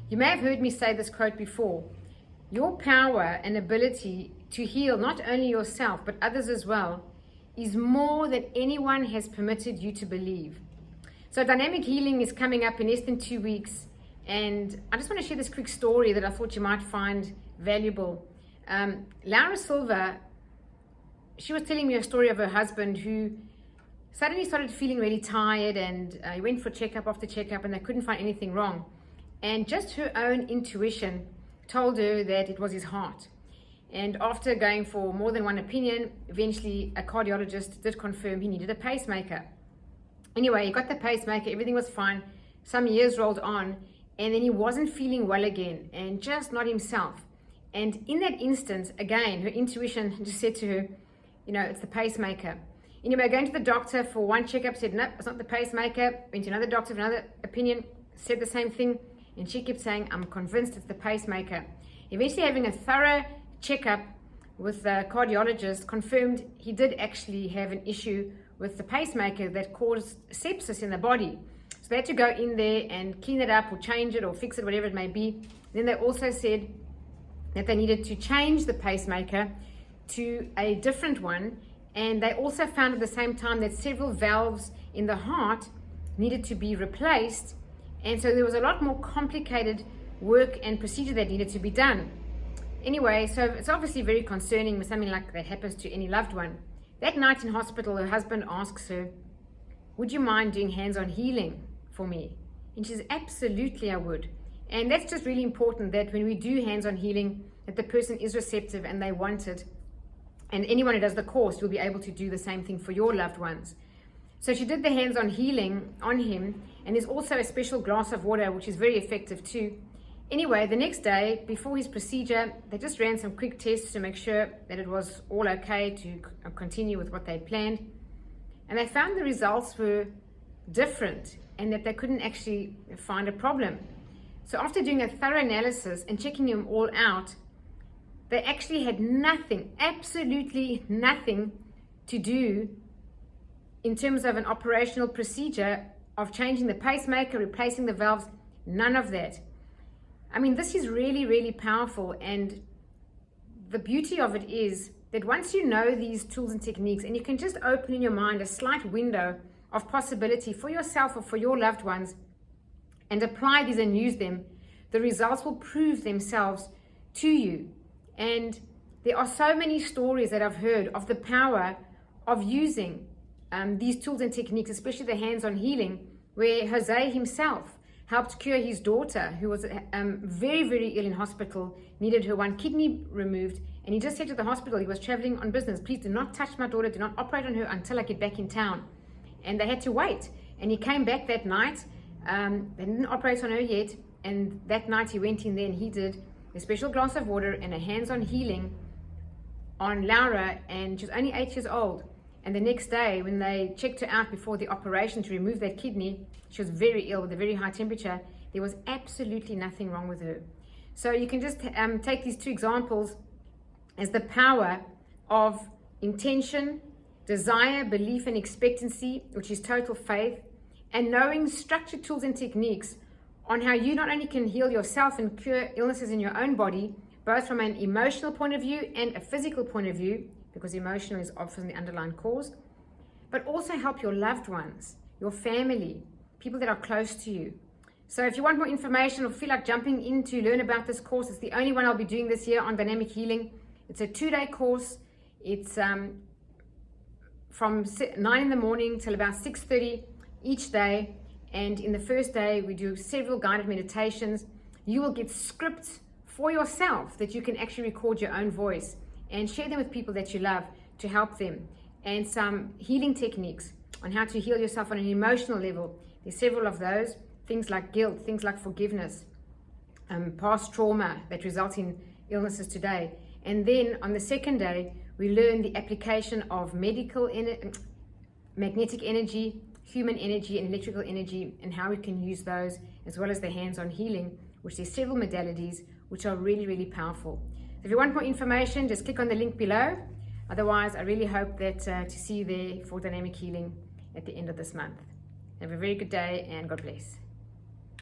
You may have heard me say this quote before. Your power and ability to heal not only yourself but others as well is more than anyone has permitted you to believe. So dynamic healing is coming up in less than 2 weeks, and I just want to share this quick story that I thought you might find valuable. Jose Silva, she was telling me a story of her husband who suddenly started feeling really tired, and he went for checkup after checkup and they couldn't find anything wrong. And just her own intuition told her that it was his heart. And after going for more than one opinion, eventually a cardiologist did confirm he needed a pacemaker. Anyway, he got the pacemaker, everything was fine. Some years rolled on, and then he wasn't feeling well again and just not himself. And in that instance, again, her intuition just said to her, it's the pacemaker. Anyway, going to the doctor for one checkup, said, nope, it's not the pacemaker. Went to another doctor for another opinion, said the same thing. And she kept saying, I'm convinced it's the pacemaker. Eventually having a thorough checkup with the cardiologist confirmed he did actually have an issue with the pacemaker that caused sepsis in the body. So they had to go in there and clean it up or change it or fix it, whatever it may be. Then they also said that they needed to change the pacemaker to a different one. And they also found at the same time that several valves in the heart needed to be replaced. And so there was a lot more complicated work and procedure that needed to be done. Anyway, so it's obviously very concerning when something like that happens to any loved one. That night in hospital, her husband asks her, would you mind doing hands-on healing for me? And she says, absolutely, I would. And that's just really important, that when we do hands-on healing, that the person is receptive and they want it. And anyone who does the course will be able to do the same thing for your loved ones. So she did the hands-on healing on him, and there's also a special glass of water, which is very effective too. Anyway, the next day, before his procedure, they just ran some quick tests to make sure that it was all okay to continue with what they planned. And they found the results were different and that they couldn't actually find a problem. So after doing a thorough analysis and checking them all out, they actually had nothing, absolutely nothing to do in terms of an operational procedure of changing the pacemaker, replacing the valves, none of that. I mean, this is really, really powerful. And the beauty of it is that once you know these tools and techniques, and you can just open in your mind a slight window of possibility for yourself or for your loved ones and apply these and use them, the results will prove themselves to you. And there are so many stories that I've heard of the power of using these tools and techniques, especially the hands-on healing, where Jose himself helped cure his daughter, who was very, very ill in hospital, needed her one kidney removed. And he just said to the hospital, he was traveling on business, please do not touch my daughter, do not operate on her until I get back in town. And they had to wait. And he came back that night. They didn't operate on her yet. And that night he went in there and he did a special glass of water and a hands-on healing on Laura, and she was only 8 years old. And the next day, when they checked her out before the operation to remove that kidney, she was very ill with a very high temperature. There was absolutely nothing wrong with her. So you can just take these two examples as the power of intention, desire, belief, and expectancy, which is total faith, and knowing structured tools and techniques on how you not only can heal yourself and cure illnesses in your own body, both from an emotional point of view and a physical point of view, because emotional is often the underlying cause, but also help your loved ones, your family, people that are close to you. So if you want more information or feel like jumping in to learn about this course, it's the only one I'll be doing this year on dynamic healing. It's a 2-day course. It's from 9 in the morning till about 6:30 each day. And in the first day, we do several guided meditations. You will get scripts for yourself that you can actually record your own voice and share them with people that you love to help them. And some healing techniques on how to heal yourself on an emotional level. There's several of those. Things like guilt, things like forgiveness, past trauma that results in illnesses today. And then on the second day, we learn the application of magnetic energy, human energy, and electrical energy, and how we can use those, as well as the hands-on healing, which there's several modalities which are really, really powerful. So if you want more information, just click on the link below. Otherwise, I really hope that to see you there for dynamic healing at the end of this month. Have a very good day and God bless.